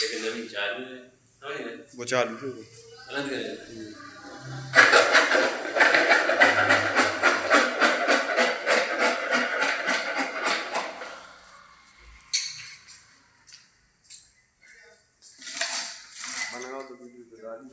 लेकिन नवीन चालू है, समझ गए? वो चालू है अलग करें। बनाओ तो वीडियो बता दी।